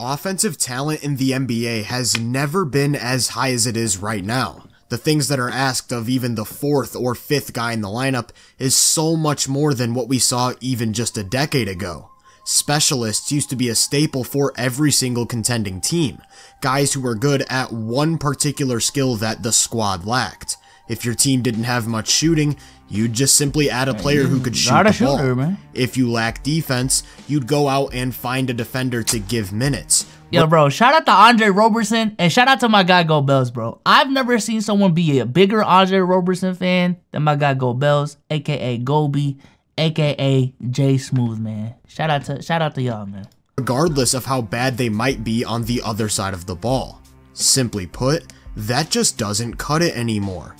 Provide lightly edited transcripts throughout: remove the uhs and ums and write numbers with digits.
Offensive talent in the NBA has never been as high as it is right now. The things that are asked of even the 4th or 5th guy in the lineup is so much more than what we saw even just a decade ago. Specialists used to be a staple for every single contending team, guys who were good at one particular skill that the squad lacked. If your team didn't have much shooting, you'd just simply add a player who could shoot the ball. Man. If you lacked defense, you'd go out and find a defender to give minutes. Yo, bro, shout out to Andre Roberson, and shout out to my guy Go Bells, bro. I've never seen someone be a bigger Andre Roberson fan than my guy Go Bells, aka Gobi, aka J Smooth, man. Shout out to y'all, man. Regardless of how bad they might be on the other side of the ball. Simply put, that just doesn't cut it anymore.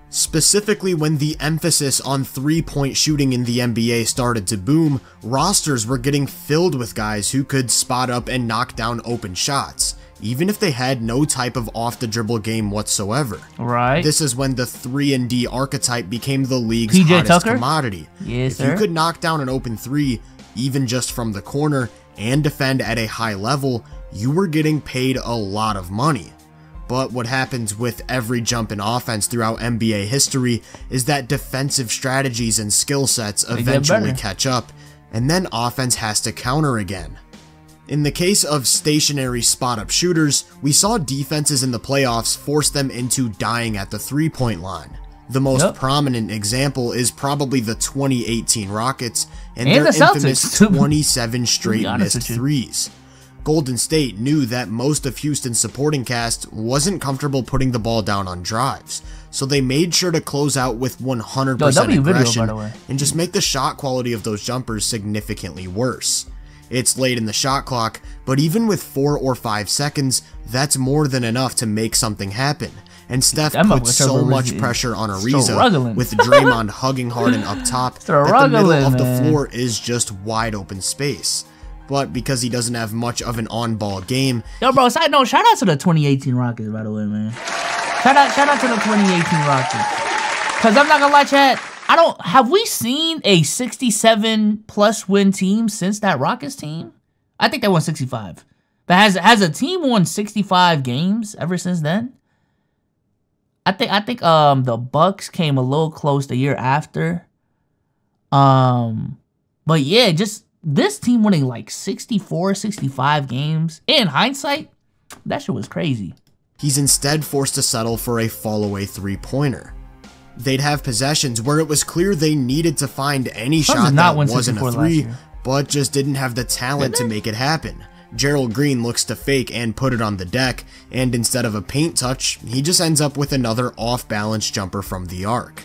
Specifically, when the emphasis on three-point shooting in the NBA started to boom, rosters were getting filled with guys who could spot up and knock down open shots, even if they had no type of off-the-dribble game whatsoever. Right. This is when the 3-and-D archetype became the league's hottest commodity. Yes, if sir. you could knock down an open three, even just from the corner, and defend at a high level, you were getting paid a lot of money. But what happens with every jump in offense throughout NBA history is that defensive strategies and skill sets eventually catch up, and then offense has to counter again. In the case of stationary spot-up shooters, we saw defenses in the playoffs force them into dying at the three-point line. The most prominent example is probably the 2018 Rockets and their infamous 27 straight missed threes. Golden State knew that most of Houston's supporting cast wasn't comfortable putting the ball down on drives, so they made sure to close out with 100% aggression and just make the shot quality of those jumpers significantly worse. It's late in the shot clock, but even with 4 or 5 seconds, that's more than enough to make something happen. And Steph puts so much pressure on Ariza, with Draymond hugging Harden up top, that the middle of the floor is just wide open space. But because he doesn't have much of an on-ball game... Yo, bro, side note, shout out to the 2018 Rockets, by the way, man. Shout out to the 2018 Rockets. Because I'm not gonna lie, chat, have we seen a 67-plus win team since that Rockets team? I think they won 65. But has a team won 65 games ever since then? I think the Bucks came a little close the year after. But yeah, just this team winning like 64, 65 games. In hindsight, that shit was crazy. He's instead forced to settle for a fall-away three-pointer. They'd have possessions where it was clear they needed to find any shot that wasn't a three, but just didn't have the talent to make it happen. Gerald Green looks to fake and put it on the deck, and instead of a paint touch, he just ends up with another off-balance jumper from the arc.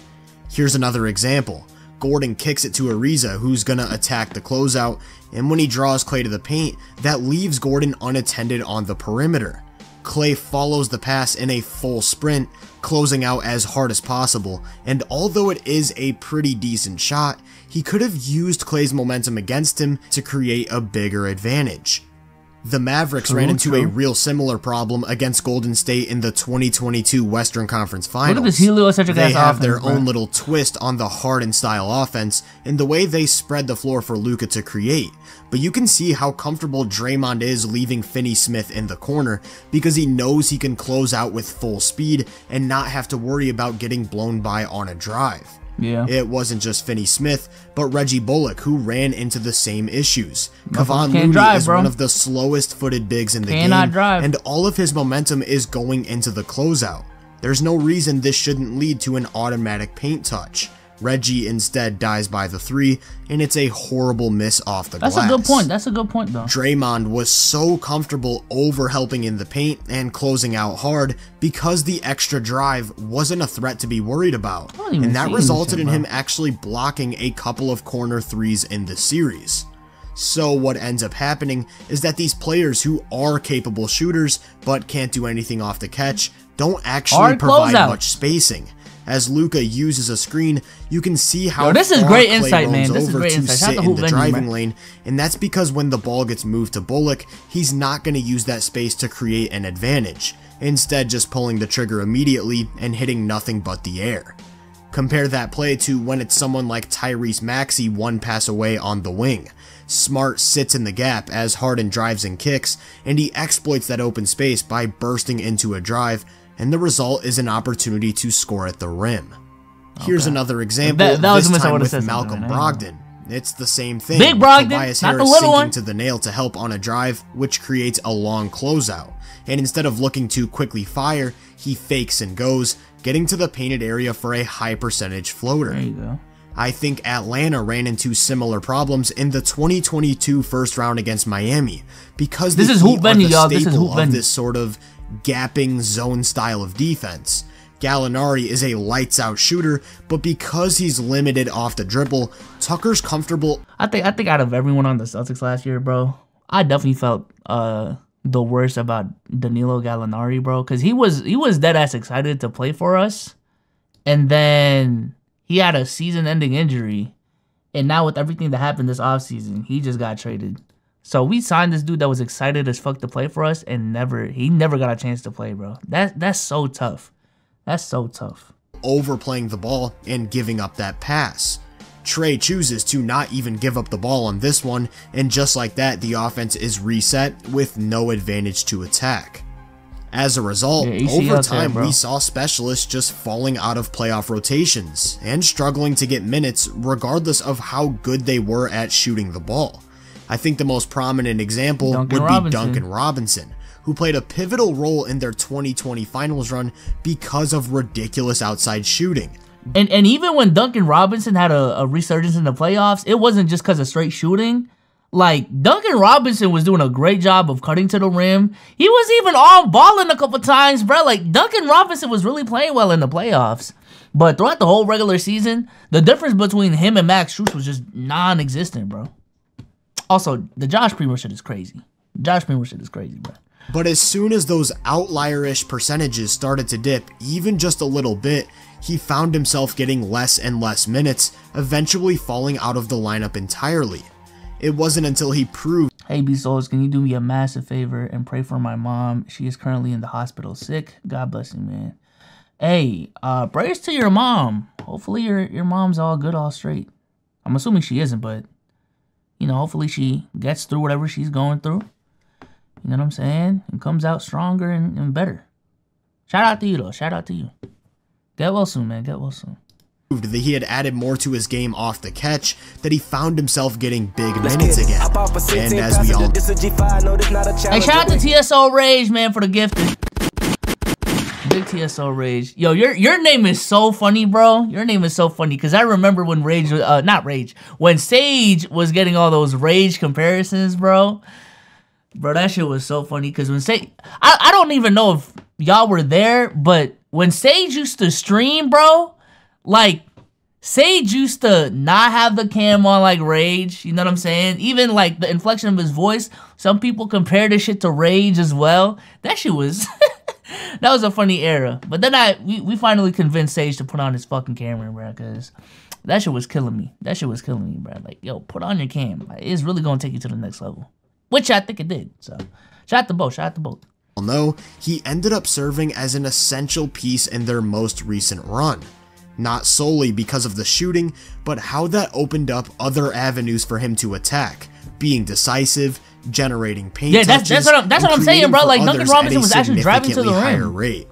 Here's another example. Gordon kicks it to Ariza, who's gonna attack the closeout, and when he draws Klay to the paint, that leaves Gordon unattended on the perimeter. Klay follows the pass in a full sprint, closing out as hard as possible, and although it is a pretty decent shot, he could have used Klay's momentum against him to create a bigger advantage. The Mavericks ran into a real similar problem against Golden State in the 2022 Western Conference Finals. Look at this heliocentric They have offense, their own little twist on the Harden-style offense in the way they spread the floor for Luka to create, but you can see how comfortable Draymond is leaving Finney-Smith in the corner because he knows he can close out with full speed and not have to worry about getting blown by on a drive. Yeah. It wasn't just Finney-Smith, but Reggie Bullock, who ran into the same issues. Kevon Looney is one of the slowest-footed bigs in the game, and all of his momentum is going into the closeout. There's no reason this shouldn't lead to an automatic paint touch. Reggie instead dies by the three, and it's a horrible miss off the glass. That's a good point. That's a good point, though. Draymond was so comfortable over-helping in the paint and closing out hard because the extra drive wasn't a threat to be worried about, and that resulted in him actually blocking a couple of corner threes in the series. So what ends up happening is that these players who are capable shooters but can't do anything off the catch don't actually provide much spacing. As Luka uses a screen, you can see how this is great insight, man. This is great insight. Sit in the driving lane, and that's because when the ball gets moved to Bullock, he's not going to use that space to create an advantage, instead just pulling the trigger immediately and hitting nothing but the air. Compare that play to when it's someone like Tyrese Maxi one pass away on the wing. Smart sits in the gap as Harden drives and kicks, and he exploits that open space by bursting into a drive, and the result is an opportunity to score at the rim. Here's another example, this time with Malcolm Brogdon. It's the same thing. Big Brogdon, Tobias not the Harris little sinking one. to the nail to help on a drive, which creates a long closeout. And instead of looking to quickly fire, he fakes and goes, getting to the painted area for a high percentage floater. There you go. I think Atlanta ran into similar problems in the 2022 first round against Miami, because this is hoop venue, y'all. This is hoop venue. This sort of gapping zone style of defense. Gallinari is a lights out shooter, but because he's limited off the dribble, Tucker's comfortable. I think out of everyone on the Celtics last year, bro, I definitely felt the worst about Danilo Gallinari, bro, because he was dead ass excited to play for us, and then he had a season-ending injury, and now with everything that happened this offseason, he just got traded. So we signed this dude that was excited as fuck to play for us, and he never got a chance to play, bro. That's so tough. That's so tough. Overplaying the ball and giving up that pass. Trey chooses to not even give up the ball on this one, and just like that, the offense is reset with no advantage to attack. As a result, over time, we saw specialists just falling out of playoff rotations and struggling to get minutes regardless of how good they were at shooting the ball. I think the most prominent example would be Duncan Robinson, who played a pivotal role in their 2020 finals run because of ridiculous outside shooting. And even when Duncan Robinson had a resurgence in the playoffs, it wasn't just because of straight shooting. Like, Duncan Robinson was doing a great job of cutting to the rim. He was even on balling a couple times, bro. Like, Duncan Robinson was really playing well in the playoffs. But throughout the whole regular season, the difference between him and Max Strus was just non-existent, bro. Also, the Josh Primo shit is crazy. Josh Primo shit is crazy, bro. But as soon as those outlier-ish percentages started to dip even just a little bit, he found himself getting less and less minutes, eventually falling out of the lineup entirely. It wasn't until he proved, "Hey BSOLZ, can you do me a massive favor and pray for my mom? She is currently in the hospital sick. God bless you, man." Hey, prayers to your mom. Hopefully your mom's all good, all straight. I'm assuming she isn't, but you know, hopefully she gets through whatever she's going through. You know what I'm saying? And comes out stronger and better. Shout out to you, though. Shout out to you. Get well soon, man. Get well soon. That he had added more to his game off the catch, that he found himself getting big minutes again. And as we all... Hey, shout out to TSO Rage, man, for the gift. Big TSO Rage. Yo, your name is so funny, bro. Your name is so funny, because I remember when when Sage was getting all those Rage comparisons, bro. Bro, that shit was so funny, because when Sage... I don't even know if y'all were there, but when Sage used to stream, bro, like, Sage used to not have the cam on like Rage, you know what I'm saying? Even, like, the inflection of his voice, some people compare this shit to Rage as well. That shit was... that was a funny era. But then we finally convinced Sage to put on his fucking camera, bro, because that shit was killing me. That shit was killing me, bro. Like, yo, put on your cam. Like, it's really going to take you to the next level. Which I think it did. So, shout out to both. Shout out to both. No, he ended up serving as an essential piece in their most recent run. Not solely because of the shooting, but how that opened up other avenues for him to attack, being decisive, generating paint touches, that's what I'm saying, bro. Like, Duncan Robinson was actually driving to the rim. Rate.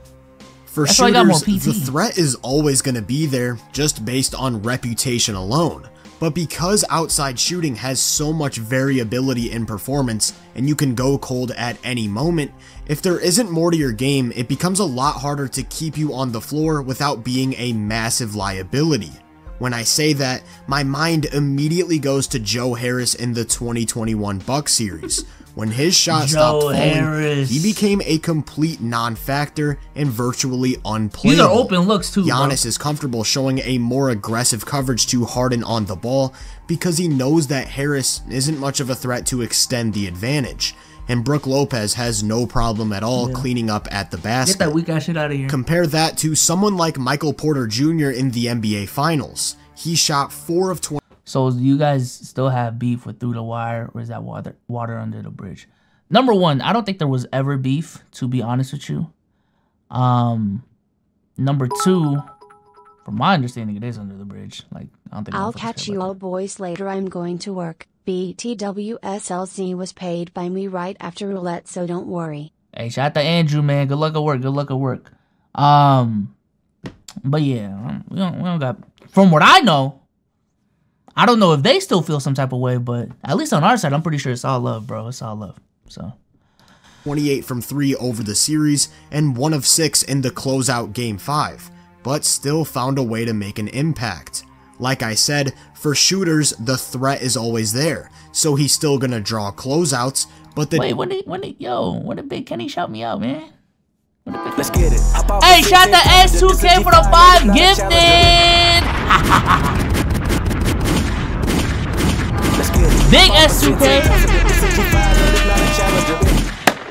For shooters, the threat is always going to be there, just based on reputation alone. But because outside shooting has so much variability in performance, and you can go cold at any moment, if there isn't more to your game, it becomes a lot harder to keep you on the floor without being a massive liability. When I say that, my mind immediately goes to Joe Harris in the 2021 Bucks series. When his shot stopped falling, he became a complete non-factor and virtually unplayable. These are open looks too, Giannis is comfortable showing a more aggressive coverage to Harden on the ball because he knows that Harris isn't much of a threat to extend the advantage. And Brook Lopez has no problem at all cleaning up at the basket. Get that weak ass shit out of here. Compare that to someone like Michael Porter Jr. in the NBA Finals. He shot 4 of 20. So do you guys still have beef with Through the Wire, or is that water under the bridge? Number one, I don't think there was ever beef, to be honest with you. Number two, From my understanding, it is under the bridge. Like, I don't think I'll catch you all boys later. I'm going to work. BTWSLZ was paid by me right after roulette, so don't worry. Hey, shout out to Andrew, man. Good luck at work. Good luck at work. But yeah, we don't got. From what I know, I don't know if they still feel some type of way, but at least on our side, I'm pretty sure it's all love, bro. It's all love. So 28 from 3 over the series and 1 of 6 in the closeout Game 5, but still found a way to make an impact. Like I said, for shooters, the threat is always there, so he's still gonna draw closeouts, but the— Wait, when did Big Kenny shout me out, man? Let's get it. Hey, shout out to S2K for the 5 gifted! Big S2K!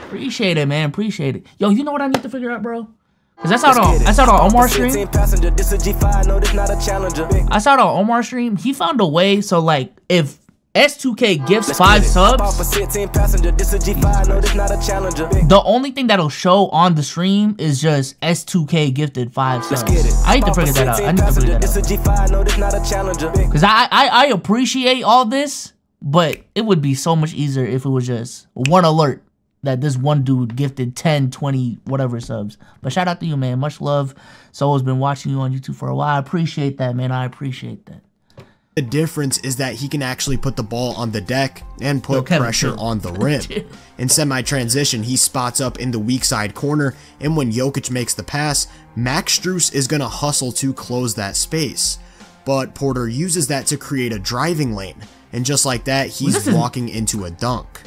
Appreciate it, man, appreciate it. Yo, you know what I need to figure out, bro? Cause that's out on Omar's stream. I saw it on Omar's stream. He found a way so like if S2K gifts 5 subs, the only thing that'll show on the stream is just S2K gifted 5 subs. I need to figure that out. Cause I appreciate all this, but it would be so much easier if it was just one alert that this one dude gifted 10, 20, whatever subs. But shout out to you, man. Much love. Solo's been watching you on YouTube for a while. I appreciate that, man. I appreciate that. The difference is that he can actually put the ball on the deck and put pressure on the rim. In semi-transition, he spots up in the weak side corner, and when Jokic makes the pass, Max Strus is going to hustle to close that space. But Porter uses that to create a driving lane, and just like that, he's walking into a dunk.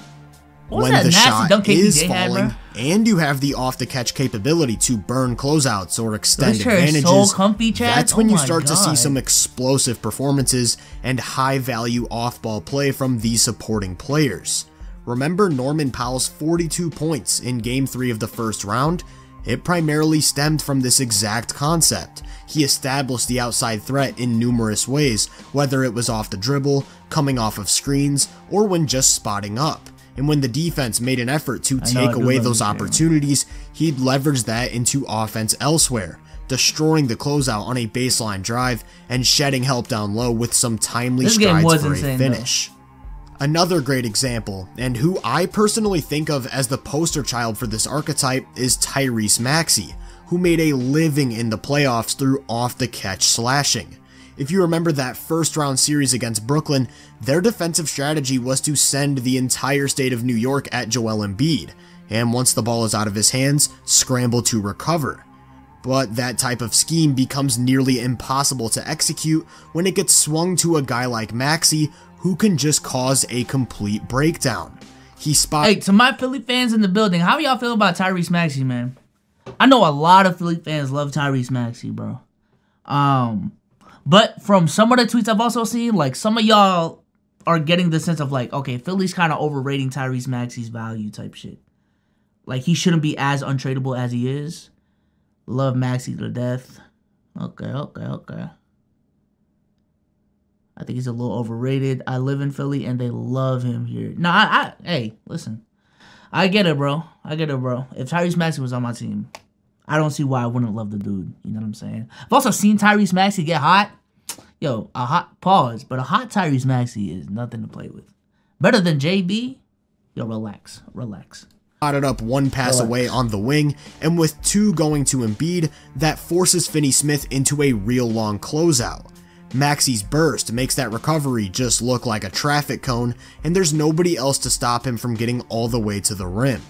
When the shot is falling, and you have the off-the-catch capability to burn closeouts or extend advantages, that's when you start to see some explosive performances and high-value off-ball play from these supporting players. Remember Norman Powell's 42 points in Game 3 of the first round? It primarily stemmed from this exact concept. He established the outside threat in numerous ways, whether it was off the dribble, coming off of screens, or when just spotting up. And when the defense made an effort to take away those opportunities, he'd leverage that into offense elsewhere, destroying the closeout on a baseline drive and shedding help down low with some timely strides for a finish. Another great example, and who I personally think of as the poster child for this archetype, is Tyrese Maxi, who made a living in the playoffs through off-the-catch slashing. If you remember that first round series against Brooklyn, their defensive strategy was to send the entire state of New York at Joel Embiid, and once the ball is out of his hands, scramble to recover. But that type of scheme becomes nearly impossible to execute when it gets swung to a guy like Maxi, who can just cause a complete breakdown. Hey, to my Philly fans in the building, how y'all feel about Tyrese Maxi, man? I know a lot of Philly fans love Tyrese Maxi, bro. But from some of the tweets I've also seen, like, some of y'all are getting the sense of, like, okay, Philly's kind of overrating Tyrese Maxi's value type shit. Like, he shouldn't be as untradeable as he is. Love Maxi to death. Okay. I think he's a little overrated. I live in Philly, and they love him here. No, hey, listen. I get it, bro. If Tyrese Maxi was on my team, I don't see why I wouldn't love the dude. You know what I'm saying? I've also seen Tyrese Maxi get hot. Yo, a hot Tyrese Maxi is nothing to play with. Better than JB? Yo, relax. Spotted up one pass away on the wing, and with 2 going to Embiid, that forces Finney Smith into a real long closeout. Maxi's burst makes that recovery just look like a traffic cone, and there's nobody else to stop him from getting all the way to the rim.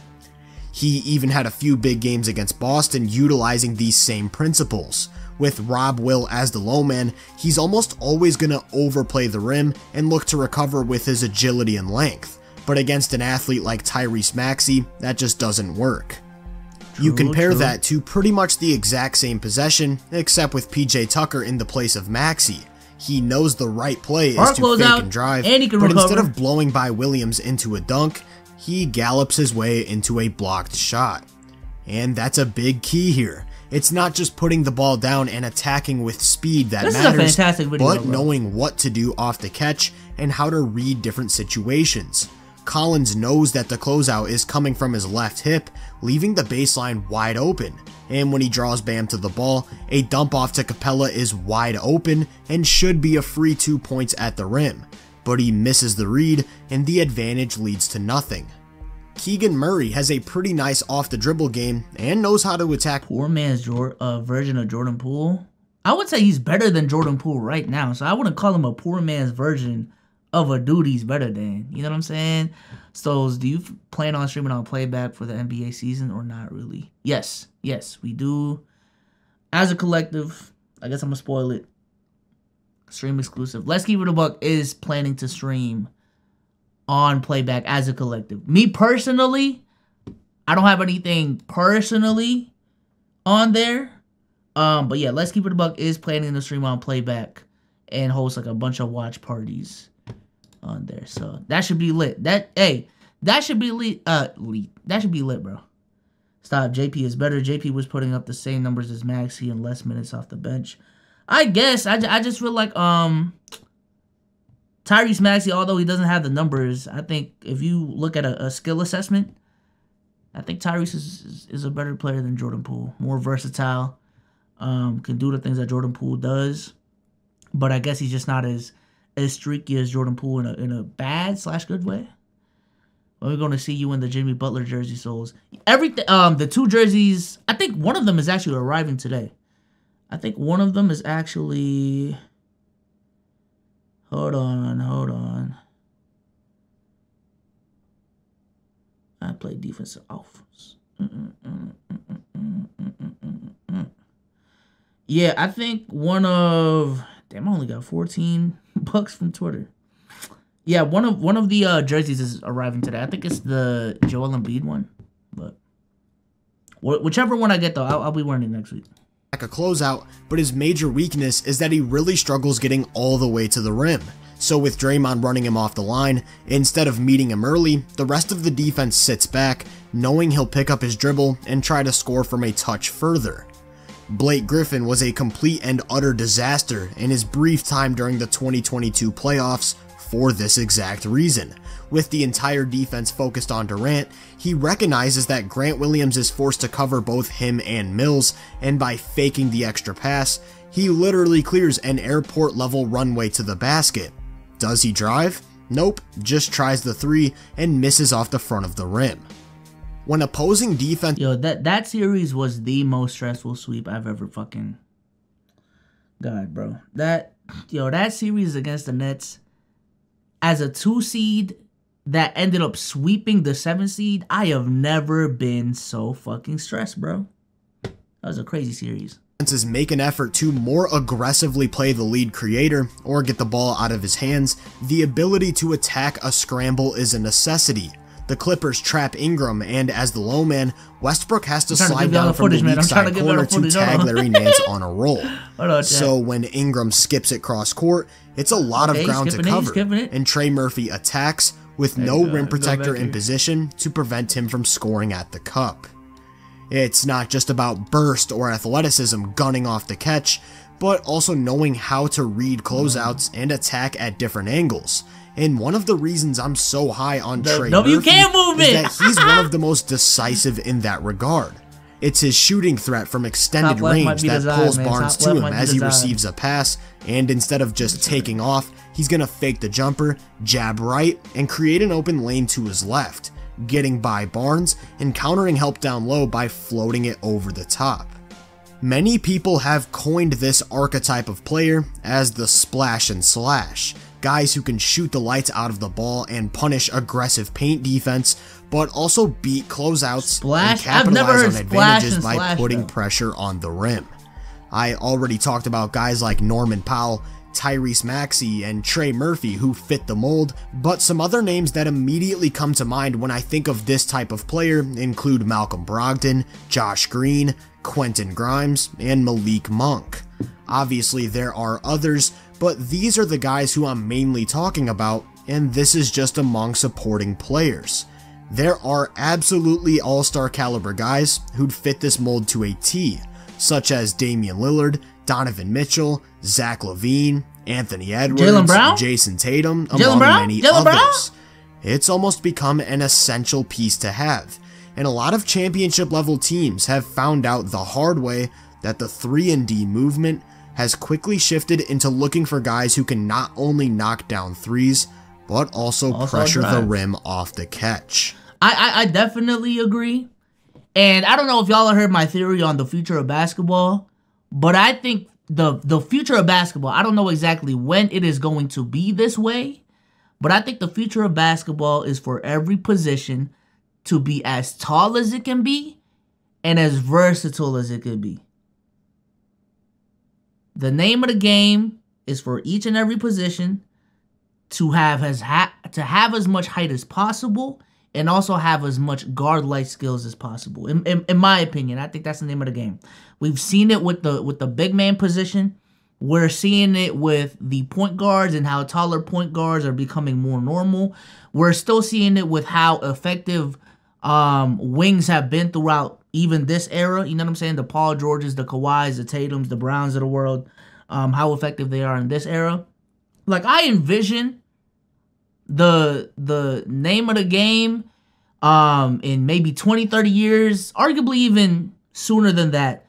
He even had a few big games against Boston utilizing these same principles. With Rob Will as the low man, he's almost always going to overplay the rim and look to recover with his agility and length. But against an athlete like Tyrese Maxi, that just doesn't work. You compare that to pretty much the exact same possession, except with PJ Tucker in the place of Maxi. He knows the right play is to fake and drive, but instead of blowing by Williams into a dunk, he gallops his way into a blocked shot. And that's a big key here. It's not just putting the ball down and attacking with speed that matters, is a fantastic video, but knowing what to do off the catch and how to read different situations. Collins knows that the closeout is coming from his left hip, leaving the baseline wide open, and when he draws Bam to the ball, a dump off to Capella is wide open and should be a free 2 points at the rim, but he misses the read and the advantage leads to nothing. Keegan Murray has a pretty nice off the dribble game and knows how to attack. Poor man's version of Jordan Poole. I would say he's better than Jordan Poole right now, so I wouldn't call him a poor man's version of a dude he's better than. You know what I'm saying? So, do you plan on streaming on playback for the NBA season or not really? Yes, we do. As a collective, I guess I'm going to spoil it. Stream exclusive. Let's Keep It a Buck is planning to stream on playback as a collective. Me personally, I don't have anything personally on there. But yeah, Let's Keep It a Buck is planning to stream on playback and host like a bunch of watch parties on there. So that should be lit. That should be lit. That should be lit, bro. Stop. JP is better. JP was putting up the same numbers as Maxi and less minutes off the bench. I guess I just feel like Tyrese Maxi, although he doesn't have the numbers, I think if you look at a skill assessment, I think Tyrese is a better player than Jordan Poole. More versatile. Can do the things that Jordan Poole does. But I guess he's just not as streaky as Jordan Poole in a bad/good way. We're going to see you in the Jimmy Butler jersey, Souls. Everything. The two jerseys, I think one of them is actually arriving today. Hold on. I play defensive offense. Yeah, I think one of... Damn, I only got 14 bucks from Twitter. Yeah, one of the jerseys is arriving today. I think it's the Joel Embiid one. But whichever one I get, though, I'll be wearing it next week. A closeout, but his major weakness is that he really struggles getting all the way to the rim. So with Draymond running him off the line, instead of meeting him early, the rest of the defense sits back, knowing he'll pick up his dribble and try to score from a touch further. Blake Griffin was a complete and utter disaster in his brief time during the 2022 playoffs for this exact reason. With the entire defense focused on Durant, he recognizes that Grant Williams is forced to cover both him and Mills, and by faking the extra pass, he literally clears an airport-level runway to the basket. Does he drive? Nope, just tries the three and misses off the front of the rim. When opposing defense... Yo, that series was the most stressful sweep I've ever fucking... God, bro. That series against the Nets, as a 2 seed that ended up sweeping the 7 seed, I have never been so fucking stressed, bro. That was a crazy series. Make an effort to more aggressively play the lead creator or get the ball out of his hands, the ability to attack a scramble is a necessity. The Clippers trap Ingram, and as the low man, Westbrook has to slide down from the weak side corner to tag Larry Nance on a roll. So when Ingram skips it cross court, it's a lot of ground to cover, and Trey Murphy attacks with no rim protector in position to prevent him from scoring at the cup. It's not just about burst or athleticism gunning off the catch, but also knowing how to read closeouts and attack at different angles. And one of the reasons I'm so high on Trey Murphy is that he's one of the most decisive in that regard. It's his shooting threat from extended range that pulls Barnes to him as he receives a pass, and instead of just taking off, he's going to fake the jumper, jab right, and create an open lane to his left, getting by Barnes and countering help down low by floating it over the top. Many people have coined this archetype of player as the splash and slash, guys who can shoot the lights out of the ball and punish aggressive paint defense, but also beat closeouts and capitalize on advantages by putting pressure on the rim. I already talked about guys like Norman Powell, Tyrese Maxi, and Trey Murphy who fit the mold, but some other names that immediately come to mind when I think of this type of player include Malcolm Brogdon, Josh Green, Quentin Grimes, and Malik Monk. Obviously there are others, but these are the guys who I'm mainly talking about, and this is just among supporting players. There are absolutely all-star caliber guys who'd fit this mold to a T, such as Damian Lillard, Donovan Mitchell, Zach LaVine, Anthony Edwards, Jason Tatum, among many others. It's almost become an essential piece to have. and a lot of championship level teams have found out the hard way that the 3-and-D movement has quickly shifted into looking for guys who can not only knock down threes, but also pressure the rim off the catch. I definitely agree. And I don't know if y'all have heard my theory on the future of basketball, but I think the future of basketball, I don't know exactly when it is going to be this way, but I think the future of basketball is for every position to be as tall as it can be and as versatile as it can be. The name of the game is for each and every position to have as much height as possible and also have as much guard-like skills as possible. In my opinion, I think that's the name of the game. We've seen it with the big man position. We're seeing it with the point guards and how taller point guards are becoming more normal. We're still seeing it with how effective wings have been throughout even this era. You know what I'm saying? The Paul Georges, the Kawhis, the Tatums, the Browns of the world, how effective they are in this era. Like, I envision the name of the game in maybe 20, 30 years, arguably even sooner than that,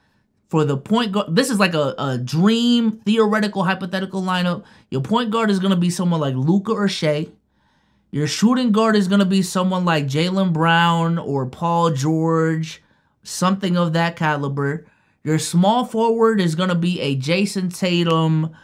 for the point guard. This is like a dream, theoretical, hypothetical lineup. Your point guard is going to be someone like Luka or Shea. Your shooting guard is going to be someone like Jaylen Brown or Paul George, something of that caliber. Your small forward is going to be a Jason Tatum,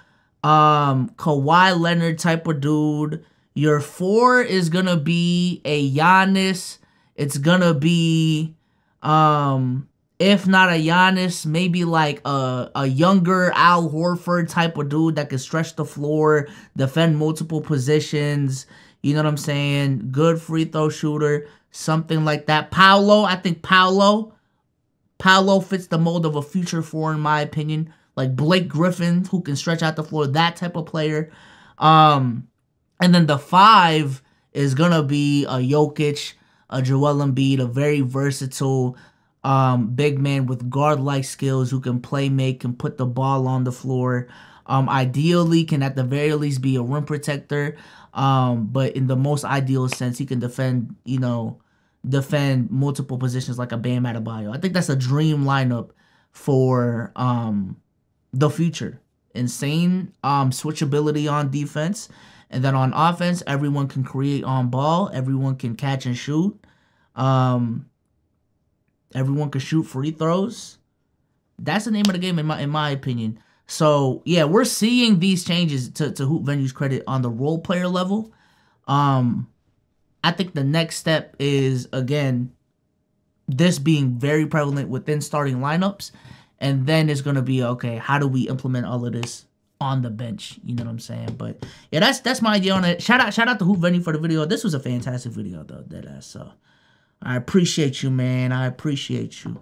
Kawhi Leonard type of dude. Your 4 is going to be a Giannis. It's going to be, if not a Giannis, maybe like a younger Al Horford type of dude that can stretch the floor, defend multiple positions. You know what I'm saying? Good free throw shooter, something like that. I think Paolo fits the mold of a future 4 in my opinion. Like Blake Griffin, who can stretch out the floor, that type of player. And then the 5 is going to be a Jokic, a Joel Embiid, a very versatile big man with guard-like skills who can play make, can put the ball on the floor. Ideally, can at the very least be a rim protector. But in the most ideal sense, he can defend multiple positions like a Bam Adebayo. I think that's a dream lineup for the future. Insane switchability on defense. And then on offense, everyone can create on ball. Everyone can catch and shoot. Everyone can shoot free throws. That's the name of the game in my opinion. So, yeah, we're seeing these changes to Hoop Venue's credit on the role player level. I think the next step is, again, this being very prevalent within starting lineups. And then it's going to be, okay, how do we implement all of this on the bench? You know what I'm saying? But, yeah, that's my idea on it. Shout out to Hoop Venue for the video. This was a fantastic video, though, deadass. So, I appreciate you, man. I appreciate you.